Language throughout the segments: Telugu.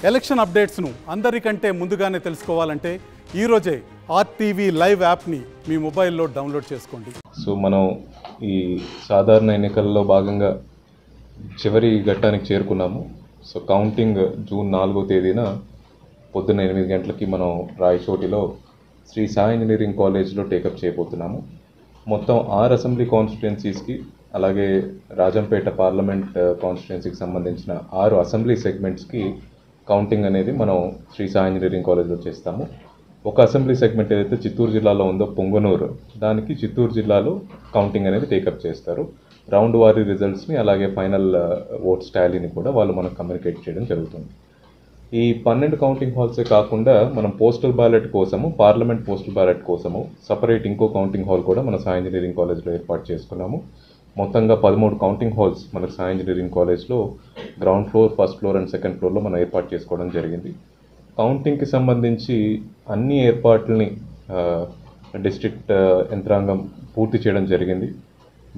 ఎలక్షన్ అప్డేట్స్ను అందరికంటే ముందుగానే తెలుసుకోవాలంటే ఈరోజే ఆర్టీవీ లైవ్ యాప్ని మీ మొబైల్లో డౌన్లోడ్ చేసుకోండి. సో మనం ఈ సాధారణ ఎన్నికల్లో భాగంగా చివరి ఘట్టానికి చేరుకున్నాము. సో కౌంటింగ్ జూన్ 4వ తేదీన పొద్దున్న 8 గంటలకి మనం రాయచోటిలో శ్రీ సాయి ఇంజనీరింగ్ కాలేజ్లో టేకప్ చేయబోతున్నాము. మొత్తం 6 అసెంబ్లీ కాన్స్టిట్యుయెన్సీస్కి అలాగే రాజంపేట పార్లమెంట్ కాన్స్టిట్యుయెన్సీకి సంబంధించిన 6 అసెంబ్లీ సెగ్మెంట్స్కి కౌంటింగ్ అనేది మనం శ్రీ సాయి ఇంజనీరింగ్ కాలేజ్లో చేస్తాము. ఒక అసెంబ్లీ సెగ్మెంట్ ఏదైతే చిత్తూరు జిల్లాలో ఉందో పొంగనూరు, దానికి చిత్తూరు జిల్లాలో కౌంటింగ్ అనేది టేకప్ చేస్తారు. రౌండ్ వారీ రిజల్ట్స్ని అలాగే ఫైనల్ ఓట్స్ టాలీని కూడా వాళ్ళు మనకు కమ్యూనికేట్ చేయడం జరుగుతుంది. ఈ 12 కౌంటింగ్ హాల్సే కాకుండా మనం పోస్టల్ బ్యాలెట్ కోసము, పార్లమెంట్ పోస్టల్ బ్యాలెట్ కోసము సపరేట్ ఇంకో కౌంటింగ్ హాల్ కూడా మన సాయి ఇంజనీరింగ్ కాలేజ్లో ఏర్పాటు చేసుకున్నాము. మొత్తంగా 13 కౌంటింగ్ హాల్స్ మనకు సాయి ఇంజనీరింగ్ కాలేజ్లో ground floor, first floor and second ఫ్లోర్లో మనం ఏర్పాటు చేసుకోవడం జరిగింది. కౌంటింగ్కి సంబంధించి అన్ని ఏర్పాట్లని డిస్ట్రిక్ట్ యంత్రాంగం పూర్తి చేయడం జరిగింది.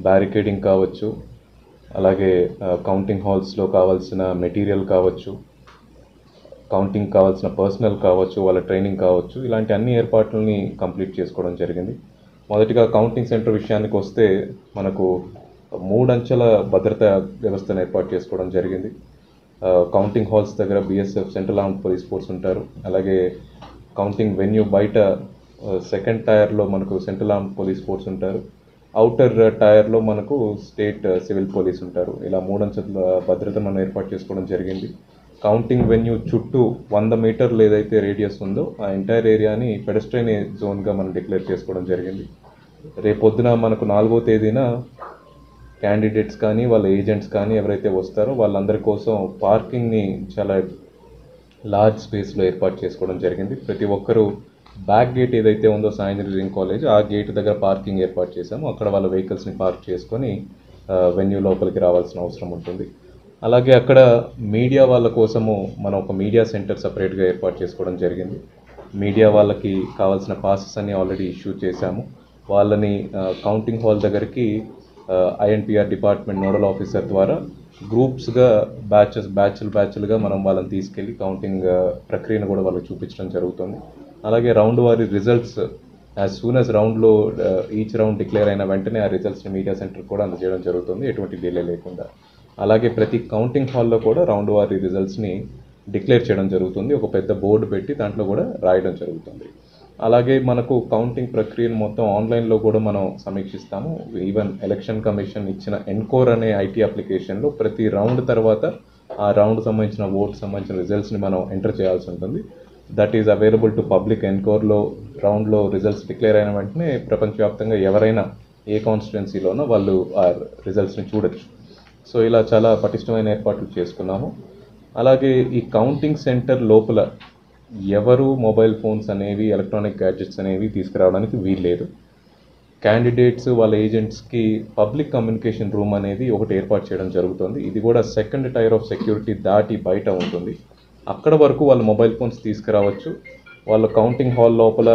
బ్యారికేడింగ్ కావచ్చు, అలాగే కౌంటింగ్ హాల్స్లో కావాల్సిన మెటీరియల్ కావచ్చు, కౌంటింగ్ కావాల్సిన పర్సనల్ కావచ్చు, వాళ్ళ ట్రైనింగ్ కావచ్చు, ఇలాంటి అన్ని ఏర్పాట్లని కంప్లీట్ చేసుకోవడం జరిగింది. మొదటిగా కౌంటింగ్ సెంటర్ విషయానికి వస్తే మనకు 3 అంచెల భద్రతా వ్యవస్థను ఏర్పాటు చేసుకోవడం జరిగింది. కౌంటింగ్ హాల్స్ దగ్గర BSF central armed police force ఉంటారు. అలాగే కౌంటింగ్ వెన్యూ బయట సెకండ్ టైర్లో మనకు సెంట్రల్ ఆర్మ్డ్ పోలీస్ ఫోర్స్ ఉంటారు. అవుటర్ టైర్లో మనకు స్టేట్ సివిల్ పోలీస్ ఉంటారు. ఇలా 3 అంచెల భద్రత మనం ఏర్పాటు చేసుకోవడం జరిగింది. కౌంటింగ్ వెన్యూ చుట్టూ 100 మీటర్లు ఏదైతే రేడియస్ ఉందో ఆ ఎంటైర్ ఏరియాని పెడస్ట్రైన్ జోన్గా మనం డిక్లేర్ చేసుకోవడం జరిగింది. రేపొద్దున మనకు 4వ తేదీన క్యాండిడేట్స్ కానీ వాళ్ళ ఏజెంట్స్ కానీ ఎవరైతే వస్తారో వాళ్ళందరి కోసం పార్కింగ్ని చాలా లార్జ్ స్పేస్లో ఏర్పాటు చేసుకోవడం జరిగింది. ప్రతి ఒక్కరూ బ్యాక్ గేట్ ఏదైతే ఉందో సాయి ఇంజనీరింగ్ కాలేజ్, ఆ గేట్ దగ్గర పార్కింగ్ ఏర్పాటు చేశాము. అక్కడ వాళ్ళ వెహికల్స్ని పార్క్ చేసుకొని వెన్యూ లోపలికి రావాల్సిన అవసరం ఉంటుంది. అలాగే అక్కడ మీడియా వాళ్ళ కోసము మనం ఒక మీడియా సెంటర్ సపరేట్గా ఏర్పాటు చేసుకోవడం జరిగింది. మీడియా వాళ్ళకి కావాల్సిన పాసెస్ అన్ని ఆల్రెడీ ఇష్యూ చేశాము. వాళ్ళని కౌంటింగ్ హాల్ దగ్గరికి INPR డిపార్ట్మెంట్ నోడల్ ఆఫీసర్ ద్వారా గ్రూప్స్గా బ్యాచ్లుగా మనం వాళ్ళని తీసుకెళ్ళి కౌంటింగ్ ప్రక్రియను కూడా వాళ్ళకి చూపించడం జరుగుతుంది. అలాగే రౌండ్ వారి రిజల్ట్స్ యాజ్ సూన్ యాజ్ రౌండ్లో ఈచ్ రౌండ్ డిక్లేర్ అయిన వెంటనే ఆ రిజల్ట్స్ని మీడియా సెంటర్ కూడా అందజేయడం జరుగుతుంది, ఎటువంటి డిలే లేకుండా. అలాగే ప్రతి కౌంటింగ్ హాల్లో కూడా రౌండ్ వారి రిజల్ట్స్ని డిక్లేర్ చేయడం జరుగుతుంది. ఒక పెద్ద బోర్డు పెట్టి దాంట్లో కూడా రాయడం జరుగుతుంది. అలాగే మనకు కౌంటింగ్ ప్రక్రియను మొత్తం ఆన్లైన్లో కూడా మనం సమీక్షిస్తాము. ఈవెన్ ఎలక్షన్ కమిషన్ ఇచ్చిన ఎన్కోర్ అనే IT అప్లికేషన్లో ప్రతి రౌండ్ తర్వాత ఆ రౌండ్ సంబంధించిన ఓట్ సంబంధించిన రిజల్ట్స్ని మనం ఎంటర్ చేయాల్సి ఉంటుంది. That is available to public. ఎన్కోర్లో రౌండ్లో రిజల్ట్స్ డిక్లేర్ అయిన వెంటనే ప్రపంచవ్యాప్తంగా ఎవరైనా ఏ కాన్స్టిట్యుయెన్సీలోనో వాళ్ళు ఆ రిజల్ట్స్ని చూడొచ్చు. సో ఇలా చాలా పటిష్టమైన ఏర్పాట్లు చేసుకున్నాము. అలాగే ఈ కౌంటింగ్ సెంటర్ లోపల ఎవరు మొబైల్ ఫోన్స్ అనేవి, ఎలక్ట్రానిక్ గ్యాడ్జెట్స్ అనేవి తీసుకురావడానికి వీల్లేదు. క్యాండిడేట్స్ వాళ్ళ ఏజెంట్స్కి పబ్లిక్ కమ్యూనికేషన్ రూమ్ అనేది ఒకటి ఏర్పాటు చేయడం జరుగుతుంది. ఇది కూడా సెకండ్ టైర్ ఆఫ్ సెక్యూరిటీ దాటి బయట ఉంటుంది. అక్కడ వరకు వాళ్ళ మొబైల్ ఫోన్స్ తీసుకురావచ్చు. వాళ్ళ కౌంటింగ్ హాల్ లోపల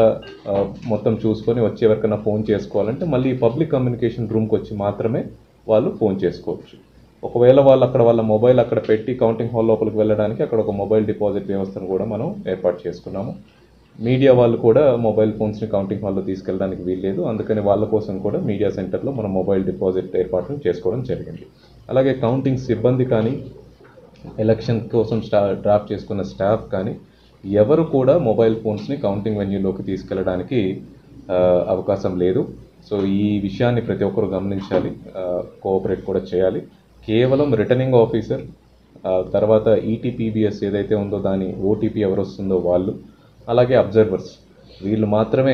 మొత్తం చూసుకొని వచ్చి ఎవరికైనా ఫోన్ చేసుకోవాలంటే మళ్ళీ పబ్లిక్ కమ్యూనికేషన్ రూమ్కి వచ్చి మాత్రమే వాళ్ళు ఫోన్ చేసుకోవచ్చు. ఒకవేళ వాళ్ళు అక్కడ వాళ్ళ మొబైల్ అక్కడ పెట్టి కౌంటింగ్ హాల్ లోపలికి వెళ్ళడానికి అక్కడ ఒక మొబైల్ డిపాజిట్ వ్యవస్థను కూడా మనం ఏర్పాటు చేసుకున్నాము. మీడియా వాళ్ళు కూడా మొబైల్ ఫోన్స్ని కౌంటింగ్ హాల్లో తీసుకెళ్ళడానికి వీల్లేదు. అందుకని వాళ్ళ కోసం కూడా మీడియా సెంటర్లో మనం మొబైల్ డిపాజిట్ ఏర్పాటును చేసుకోవడం జరిగింది. అలాగే కౌంటింగ్ సిబ్బంది కానీ, ఎలక్షన్ కోసం డ్రాఫ్ట్ చేసుకున్న స్టాఫ్ కానీ ఎవరు కూడా మొబైల్ ఫోన్స్ని కౌంటింగ్ వెన్యూలోకి తీసుకెళ్ళడానికి అవకాశం లేదు. సో ఈ విషయాన్ని ప్రతి ఒక్కరు గమనించాలి, కోఆపరేట్ కూడా చేయాలి. కేవలం రిటర్నింగ్ ఆఫీసర్, తర్వాత ETPBS ఏదైతే ఉందో దాని OTP ఎవరు వస్తుందో వాళ్ళు, అలాగే అబ్జర్వర్స్, వీళ్ళు మాత్రమే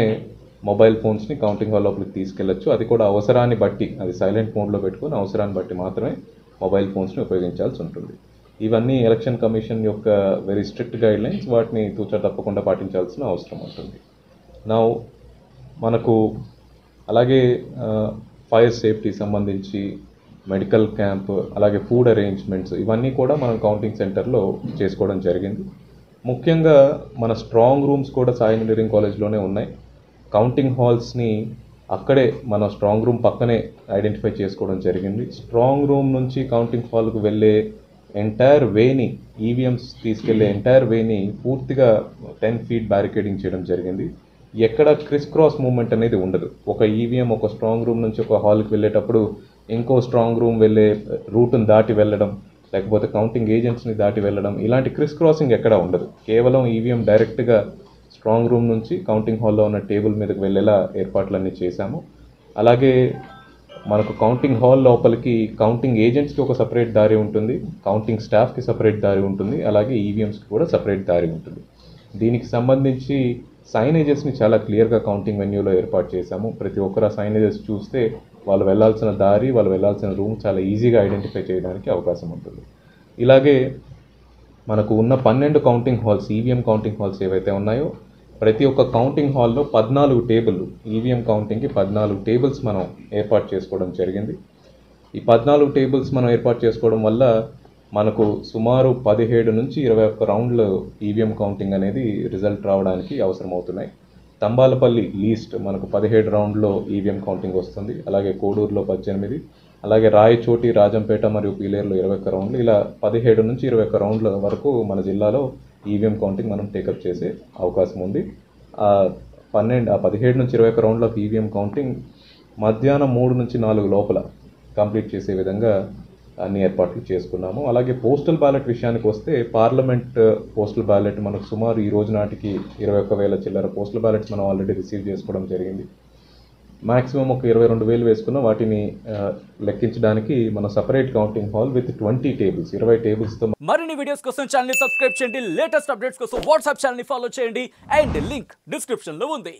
మొబైల్ ఫోన్స్ని కౌంటింగ్ హాల్ లోపలికి తీసుకెళ్ళచ్చు. అది కూడా అవసరాన్ని బట్టి, అది సైలెంట్ మోడ్లో పెట్టుకొని అవసరాన్ని బట్టి మాత్రమే మొబైల్ ఫోన్స్ని ఉపయోగించాల్సి ఉంటుంది. ఇవన్నీ ఎలక్షన్ కమిషన్ యొక్క వెరీ స్ట్రిక్ట్ గైడ్లైన్స్, వాటిని తూచా తప్పకుండా పాటించాల్సిన అవసరం ఉంటుంది. నా మనకు అలాగే ఫైర్ సేఫ్టీ సంబంధించి మెడికల్ క్యాంప్, అలాగే ఫుడ్ అరేంజ్మెంట్స్, ఇవన్నీ కూడా మనం కౌంటింగ్ సెంటర్లో చేసుకోవడం జరిగింది. ముఖ్యంగా మన స్ట్రాంగ్ రూమ్స్ కూడా సాయి ఇంజనీరింగ్ కాలేజ్లోనే ఉన్నాయి. కౌంటింగ్ హాల్స్ని అక్కడే మన స్ట్రాంగ్ రూమ్ పక్కనే ఐడెంటిఫై చేసుకోవడం జరిగింది. స్ట్రాంగ్ రూమ్ నుంచి కౌంటింగ్ హాల్కు వెళ్ళే ఎంటైర్ వేని ఈవీఎంస్ తీసుకెళ్లే ఎంటైర్ వేని పూర్తిగా 10 feet బ్యారికేడింగ్ చేయడం జరిగింది. ఎక్కడ క్రిస్ క్రాస్ మూవ్మెంట్ అనేది ఉండదు. ఒక ఈవీఎం ఒక స్ట్రాంగ్ రూమ్ నుంచి ఒక హాల్కి వెళ్ళేటప్పుడు ఇంకో స్ట్రాంగ్ రూమ్ వెళ్ళే రూట్ని దాటి వెళ్ళడం, లేకపోతే కౌంటింగ్ ఏజెంట్స్ని దాటి వెళ్ళడం, ఇలాంటి క్రిస్ క్రాసింగ్ ఎక్కడా ఉండదు. కేవలం ఈవీఎం డైరెక్ట్గా స్ట్రాంగ్ రూమ్ నుంచి కౌంటింగ్ హాల్లో ఉన్న టేబుల్ మీదకి వెళ్ళేలా ఏర్పాట్లన్నీ చేశాము. అలాగే మనకు కౌంటింగ్ హాల్ లోపలికి కౌంటింగ్ ఏజెంట్స్కి ఒక సపరేట్ దారి ఉంటుంది, కౌంటింగ్ స్టాఫ్కి సపరేట్ దారి ఉంటుంది, అలాగే ఈవీఎంస్కి కూడా సపరేట్ దారి ఉంటుంది. దీనికి సంబంధించి సైనేజెస్ని చాలా క్లియర్గా కౌంటింగ్ వెన్యూలో ఏర్పాటు చేశాము. ప్రతి ఒక్కరు ఆ సైనేజెస్ చూస్తే వాళ్ళు వెళ్ళాల్సిన దారి, వాళ్ళు వెళ్ళాల్సిన రూమ్ చాలా ఈజీగా ఐడెంటిఫై చేయడానికి అవకాశం ఉంటుంది. ఇలాగే మనకు ఉన్న 12 counting halls, EVM counting halls ఏవైతే ఉన్నాయో ప్రతి ఒక్క కౌంటింగ్ హాల్లో 14 టేబుల్లు, ఈవీఎం కౌంటింగ్కి 14 టేబుల్స్ మనం ఏర్పాటు చేసుకోవడం జరిగింది. ఈ 14 టేబుల్స్ మనం ఏర్పాటు చేసుకోవడం వల్ల మనకు సుమారు 17 నుంచి 21 రౌండ్లు ఈవీఎం కౌంటింగ్ అనేది రిజల్ట్ రావడానికి అవసరమవుతున్నాయి. తంబాలపల్లి లీస్ట్ మనకు 17 రౌండ్లో ఈవీఎం కౌంటింగ్ వస్తుంది. అలాగే కోడూరులో 18, అలాగే రాయచోటి, రాజంపేట మరియు పీలేరులో 21 రౌండ్లు, ఇలా 17 నుంచి 21 రౌండ్ల వరకు మన జిల్లాలో ఈవీఎం కౌంటింగ్ మనం టేకప్ చేసే అవకాశం ఉంది. 17 నుంచి 21 రౌండ్ల ఈవీఎం కౌంటింగ్ మధ్యాహ్నం 3 నుంచి 4 లోపల కంప్లీట్ చేసే విధంగా అన్ని ఏర్పాట్లు చేసుకున్నాము. అలాగే పోస్టల్ బ్యాలెట్ విషయానికి వస్తే పార్లమెంట్ పోస్టల్ బ్యాలెట్ మనకు సుమారు ఈ రోజు నాటికి 21,000 చిల్లర పోస్టల్ బ్యాలెట్స్ మనం ఆల్రెడీ రిసీవ్ చేసుకోవడం జరిగింది. మ్యాక్సిమం ఒక 22,000 వేసుకున్న వాటిని లెక్కించడానికి మన separate counting hall with 20 tables, 20 టేబుల్స్తో. మరిన్ని వీడియోస్ కోసం ఛానల్ ని సబ్స్క్రైబ్ చేయండి, లేటెస్ట్ అప్డేట్స్ కోసం వాట్సాప్ ఛానల్ ని ఫాలో చేయండి అండ్ లింక్ డిస్క్రిప్షన్ లో ఉంది.